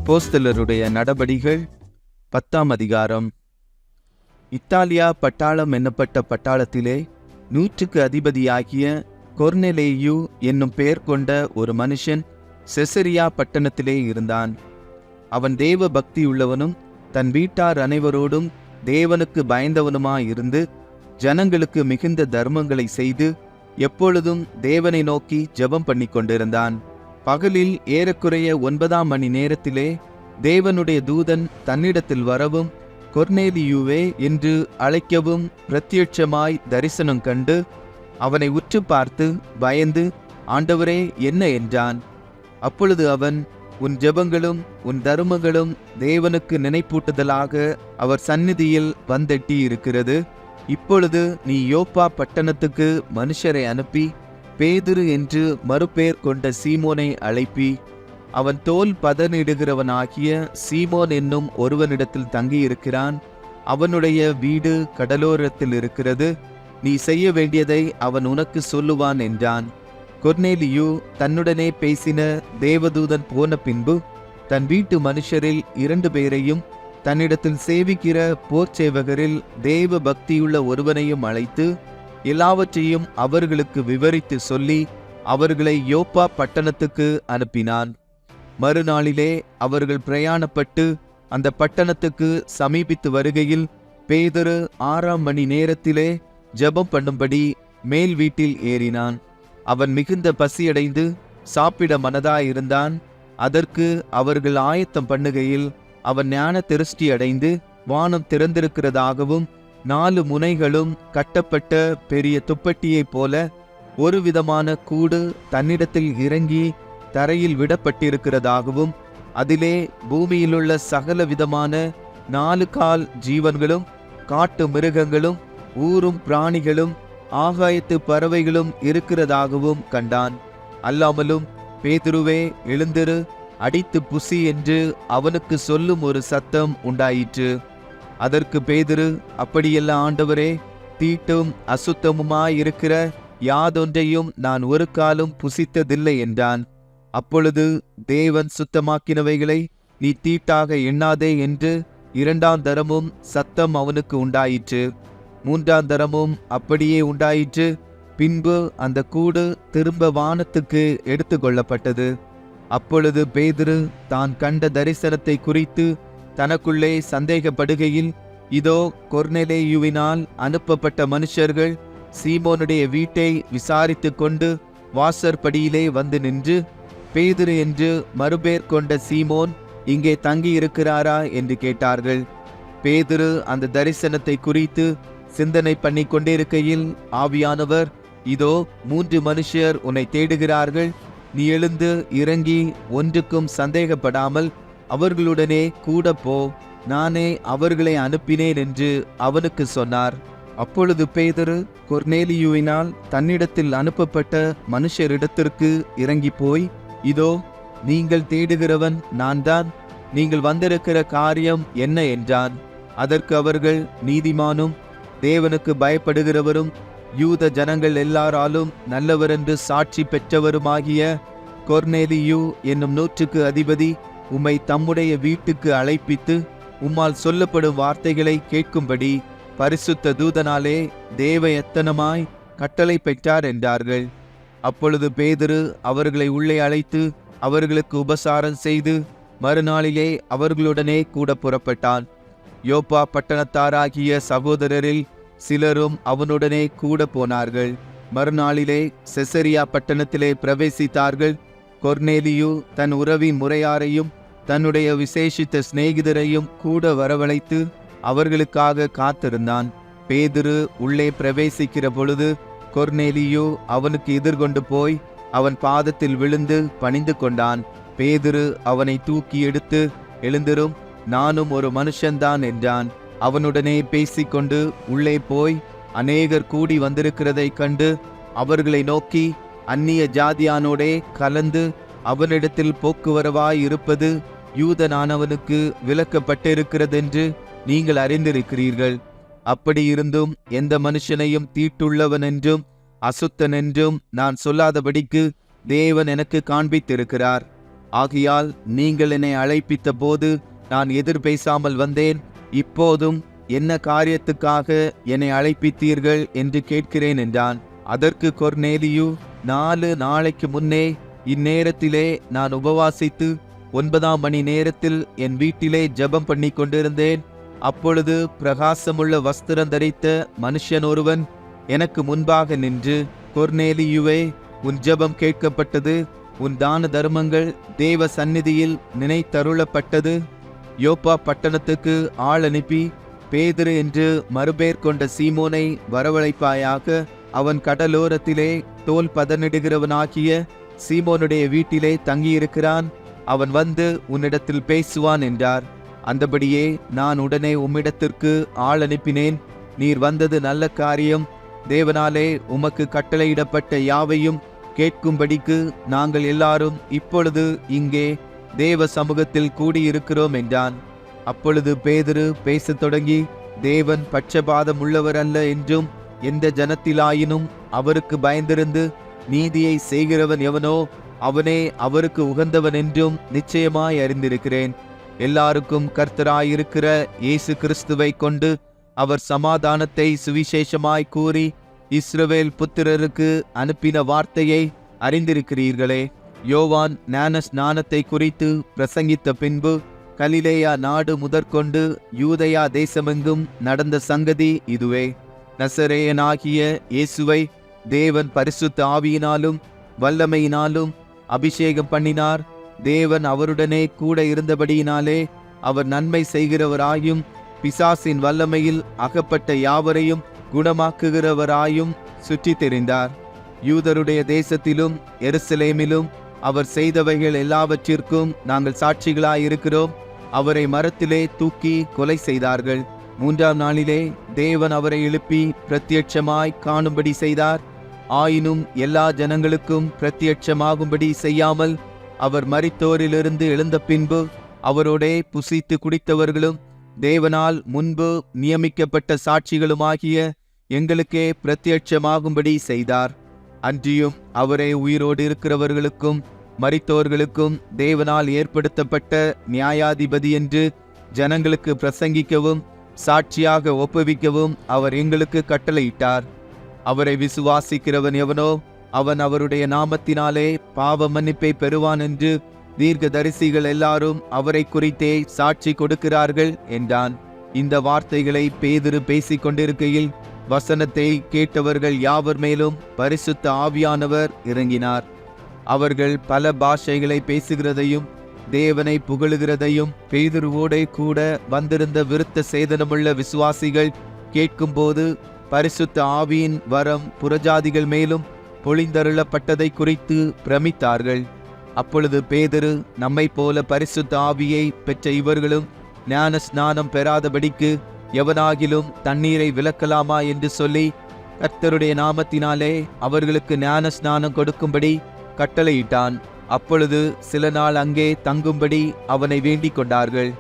அப்போஸ்தலருடைய நடபடிகள் 10ஆம் அதிகாரம். இத்தாலியா பட்டாளம் என்னப்பட்ட பட்டாளத்திலே 100க்கு அதிபதியாகிய கொர்நெலேயு என்னும் பெயர் கொண்ட ஒரு மனுஷன் செசரியா பட்டணத்திலே இருந்தான். அவன் தேவ பக்தியுள்ளவனும் தன் வீட்டார் அனைவரோடும் தேவனுக்கு பயந்தவனுமாயிருந்து ஜனங்களுக்கு மிகுந்த தர்மங்களை செய்து எப்பொழுதும் தேவனை நோக்கி ஜெபம் பண்ணி கொண்டிருந்தான். பகலில் ஏறக்குறைய 9ஆம் மணி நேரத்திலே தேவனுடைய தூதன் தன்னிடத்தில் வரவும் கொர்நேலியுவே என்று அழைக்கவும் பிரத்யட்சமாய் தரிசனம் கண்டு அவனை உற்று பார்த்து பயந்து, ஆண்டவரே, என்ன என்றான். அப்பொழுது அவன், உன் ஜெபங்களும் உன் தர்மங்களும் தேவனுக்கு நினைப்பூட்டுதலாக அவர் சந்நிதியில் வந்தெட்டி இருக்கிறது. இப்பொழுது நீ யோப்பா பட்டணத்துக்கு மனுஷரை அனுப்பி பேதுரு என்று மறுபெயர் கொண்ட சீமோனை அழைப்பி, அவன் தோல் பதனிடுகிறவனாகிய சீமோன் என்னும் ஒருவனிடத்தில் தங்கியிருக்கிறான். அவனுடைய வீடு கடலோரத்தில் இருக்கிறது. நீ செய்ய வேண்டியதை அவன் உனக்கு சொல்லுவான் என்றான். கொர்நேலியு தன்னுடனே பேசின தேவதூதன் போன பின்பு தன் வீட்டு மனுஷரில் 2 பேரையும் தன்னிடத்தில் சேவிக்கிற போர்ச்சேவகரில் தேவ பக்தியுள்ள ஒருவனையும் அழைத்து எல்லாவற்றையும் அவர்களுக்கு விவரித்து சொல்லி அவர்களை யோப்பா பட்டணத்துக்கு அனுப்பினான். மறுநாளிலே அவர்கள் பிரயாணப்பட்டு அந்த பட்டணத்துக்கு சமீபித்து வருகையில் பேதுரு 6ஆம் மணி நேரத்திலே ஜெபம் பண்ணும்படி மேல் வீட்டில் ஏறினான். அவன் மிகுந்த பசியடைந்து சாப்பிட மனதாயிருந்தான். அதற்கு அவர்கள் ஆயத்தம் பண்ணுகையில் அவன் ஞான திருஷ்டி அடைந்து வானம் திறந்திருக்கிறதாகவும் 4 முனைகளும் கட்டப்பட்ட பெரிய துப்பட்டியைப் போல ஒரு விதமான கூடு தன்னிடத்தில் இறங்கி தரையில் விடப்பட்டிருக்கிறதாகவும் அதிலே பூமியிலுள்ள சகல விதமான 4 கால் ஜீவன்களும் காட்டு மிருகங்களும் ஊரும் பிராணிகளும் ஆகாயத்து பறவைகளும் இருக்கிறதாகவும் கண்டான். அல்லாமலும், பேதுருவே, எழுந்திரு, அடித்து புசி என்று அவனுக்கு சொல்லும் ஒரு சத்தம் உண்டாயிற்று. அதற்கு பேதுரு, அப்படியல்ல ஆண்டவரே, தீட்டும் அசுத்தமுமாயிருக்கிற யாதொன்றையும் நான் ஒரு காலும் புசித்ததில்லை என்றான். அப்பொழுது தேவன் சுத்தமாக்கினவைகளை நீ தீட்டாக எண்ணாதே என்று 2ஆம் தரமும் சத்தம் அவனுக்கு உண்டாயிற்று. 3ஆம் தரமும் அப்படியே உண்டாயிற்று. பின்பு அந்த கூடு திரும்ப வானத்துக்கு எடுத்து கொள்ளப்பட்டது. அப்பொழுது பேதுரு தான் கண்ட தரிசனத்தை குறித்து தனக்குள்ளே சந்தேகப்படுகையில், இதோ, கொர்நெலேயுவினால் அனுப்பப்பட்ட மனுஷர்கள் சீமோனுடைய வீட்டை விசாரித்து கொண்டு வாசற்படியிலே வந்து நின்று, பேதுரு என்று மறுபேர் கொண்ட சீமோன் இங்கே தங்கியிருக்கிறாரா என்று கேட்டார்கள். பேதுரு அந்த தரிசனத்தை குறித்து சிந்தனை பண்ணி கொண்டிருக்கையில் ஆவியானவர், இதோ, 3 மனுஷர் உன்னை தேடுகிறார்கள். நீ எழுந்து இறங்கி ஒன்றுக்கும் சந்தேகப்படாமல் அவர்களுடனே கூட போ, நானே அவர்களை அனுப்பினேன் என்று அவனுக்கு சொன்னார். அப்பொழுது பேதுரு கொர்நேலியுவினால் தன்னிடத்தில் அனுப்பப்பட்ட மனுஷரிடத்திற்கு இறங்கி போய், இதோ, நீங்கள் தேடுகிறவன் நான் தான். நீங்கள் வந்திருக்கிற காரியம் என்ன என்றான். அதற்கு அவர்கள், நீதிமானும் தேவனுக்கு பயப்படுகிறவரும் யூத ஜனங்கள் எல்லாராலும் நல்லவரென்று சாட்சி பெற்றவருமாகிய கொர்நேலியு என்னும் 100க்கு அதிபதி உம்மை தம்முடைய வீட்டுக்கு அழைப்பித்து உம்மால் சொல்லப்படும் வார்த்தைகளை கேட்கும்படி பரிசுத்த தூதனாலே தேவ எத்தனமாய் கட்டளை பெற்றார் என்றார்கள். அப்பொழுது பேதுரு அவர்களை உள்ளே அழைத்து அவர்களுக்கு உபசாரம் செய்து மறுநாளிலே அவர்களுடனே கூட புறப்பட்டான். யோப்பா பட்டணத்தாராகிய சகோதரரில் சிலரும் அவனுடனே கூட போனார்கள். மறுநாளிலே செசரியா பட்டணத்திலே பிரவேசித்தார்கள். கொர்நேலியு தன் உறவின் முறையாரையும் தன்னுடைய விசேஷித்த சிநேகிதரையும் கூட வரவழைத்து அவர்களுக்காக காத்திருந்தான். பேதுரு உள்ளே பிரவேசிக்கிற பொழுது கொர்நேலியு அவனுக்கு எதிர்கொண்டு போய் அவன் பாதத்தில் விழுந்து பணிந்து கொண்டான். பேதுரு அவனை தூக்கி எடுத்து, எழுந்திரும், நானும் ஒரு மனுஷன்தான் என்றான். அவனுடனே பேசிக்கொண்டு உள்ளே போய் அநேகர் கூடி வந்திருக்கிறதை கண்டு அவர்களை நோக்கி, அந்நிய ஜாதியானோடே கலந்து அவனிடத்தில் போக்குவரவாய் இருப்பது யூதனானவனுக்கு விலக்கப்பட்டிருக்கிறதென்று நீங்கள் அறிந்திருக்கிறீர்கள். அப்படி இருந்தும் எந்த மனுஷனையும் தீட்டுள்ளவன் என்றும் அசுத்தன் என்றும் நான் சொல்லாதபடிக்கு தேவன் எனக்கு காண்பித்திருக்கிறார். ஆகையால் நீங்கள் என்னை அழைப்பித்த போது நான் எதிர் பேசாமல் வந்தேன். இப்போதும் என்ன காரியத்துக்காக என்னை அழைப்பித்தீர்கள் என்று கேட்கிறேன் என்றான். அதற்கு கொர்நேலியு, 4 நாளைக்கு முன்னே இந்நேரத்திலே நான் உபவாசித்து 9ஆம் மணி நேரத்தில் என் வீட்டிலே ஜெபம் பண்ணி கொண்டிருந்தேன். அப்பொழுது பிரகாசமுள்ள வஸ்திரம் தரித்த மனுஷன் ஒருவன் எனக்கு முன்பாக நின்று, கொர்நேலியுவே, உன் ஜெபம் கேட்கப்பட்டது, உன் தான தர்மங்கள் தேவ சந்நிதியில் நினைத்தருளப்பட்டது. யோப்பா பட்டணத்துக்கு ஆள் அனுப்பி பேதுரு என்று மறுபேர் கொண்ட சீமோனை வரவழைப்பாயாக. அவன் கடலோரத்திலே தோல் பதனிடுகிறவனாகிய சீமோனுடைய வீட்டிலே தங்கியிருக்கிறான். அவன் வந்து உன்னிடத்தில் பேசுவான் என்றார். அந்தபடியே நான் உடனே உம்மிடத்திற்கு ஆள் அனுப்பினேன். நீர் வந்தது நல்ல காரியம். தேவனாலே உமக்கு கட்டளையிடப்பட்ட யாவையும் கேட்கும்படிக்கு நாங்கள் எல்லாரும் இப்பொழுது இங்கே தேவ சமூகத்தில் கூடியிருக்கிறோம் என்றான். அப்பொழுது பேதுரு பேசத் தொடங்கி, தேவன் பட்சபாதம் உள்ளவர் அல்ல என்றும், எந்த ஜனத்திலாயினும் அவருக்கு பயந்திருந்து நீதியை செய்கிறவன் எவனோ அவனே அவருக்கு உகந்தவன் என்றும் நிச்சயமாய் அறிந்திருக்கிறேன். எல்லாருக்கும் கர்த்தராயிருக்கிற இயேசு கிறிஸ்துவை கொண்டு அவர் சமாதானத்தை சுவிசேஷமாய் கூறி இஸ்ரவேல் புத்திரருக்கு அனுப்பின வார்த்தையை அறிந்திருக்கிறீர்களே. யோவான் ஞான ஸ்நானத்தை குறித்து பிரசங்கித்த பின்பு கலிலேயா நாடு முதற்கொண்டு யூதயா தேசமெங்கும் நடந்த சங்கதி இதுவே. நசரேயனாகிய இயேசுவை தேவன் பரிசுத்த ஆவியினாலும் வல்லமையினாலும் அபிஷேகம் பண்ணினார். தேவன் அவருடனே கூட இருந்தபடியினாலே அவர் நன்மை செய்கிறவராயும் பிசாசின் வல்லமையில் அகப்பட்ட யாவரையும் குணமாக்குகிறவராயும் சுற்றி தெரிந்தார். யூதருடைய தேசத்திலும் எருசலேமிலும் அவர் செய்தவைகள் எல்லாவற்றிற்கும் நாங்கள் சாட்சிகளாயிருக்கிறோம். அவரை மரத்திலே தூக்கி கொலை செய்தார்கள். 3ஆம் நாளிலே தேவன் அவரை எழுப்பி பிரத்யட்சமாய் காணும்படி செய்தார். ஆயினும் எல்லா ஜனங்களுக்கும் பிரத்யட்சமாகும்படி செய்யாமல் அவர் மரித்தோரிலிருந்து எழுந்த பின்பு அவரோடே புசித்து குடித்தவர்களும் தேவனால் முன்பு நியமிக்கப்பட்ட சாட்சிகளுமாகிய எங்களுக்கே பிரத்யட்சமாகும்படி செய்தார். அன்றியும் அவரே உயிரோடு இருக்கிறவர்களுக்கும் மரித்தோர்களுக்கும் தேவனால் ஏற்படுத்தப்பட்ட நியாயாதிபதி என்று ஜனங்களுக்கு பிரசங்கிக்கவும் சாட்சியாக ஒப்புவிக்கவும் அவர் எங்களுக்கு கட்டளையிட்டார். அவரை விசுவாசிக்கிறவன் எவனோ அவன் அவருடைய நாமத்தினாலே பாவ மன்னிப்பை பெறுவான் என்று தீர்க்கதரிசிகள் எல்லாரும் அவரை குறித்தே சாட்சி கொடுக்கிறார்கள் என்றான். இந்த வார்த்தைகளை பேதுரு பேசிக் கொண்டிருக்கையில் வசனத்தை கேட்டவர்கள் யாவர் மேலும் பரிசுத்த ஆவியானவர் இறங்கினார். அவர்கள் பல பாஷைகளை பேசுகிறதையும் தேவனை புகழுகிறதையும் பேதுருவோடே கூட வந்திருந்த விருத்த சேதனமுள்ள விசுவாசிகள் கேட்கும்போது பரிசுத்த ஆவியின் வரம் புறஜாதிகள் மேலும் பொழிந்தருளப்பட்டதை குறித்து பிரமித்தார்கள். அப்பொழுது பேதுரு, நம்மை போல பரிசுத்த ஆவியை பெற்ற இவர்களும் ஞான ஸ்நானம் பெறாதபடிக்கு எவனாகிலும் தண்ணீரை விலக்கலாமா என்று சொல்லி கர்த்தருடைய நாமத்தினாலே அவர்களுக்கு ஞான ஸ்நானம் கொடுக்கும்படி கட்டளையிட்டான். அப்பொழுது சில நாள் அங்கே தங்கும்படி அவனை வேண்டிக் கொண்டார்கள்.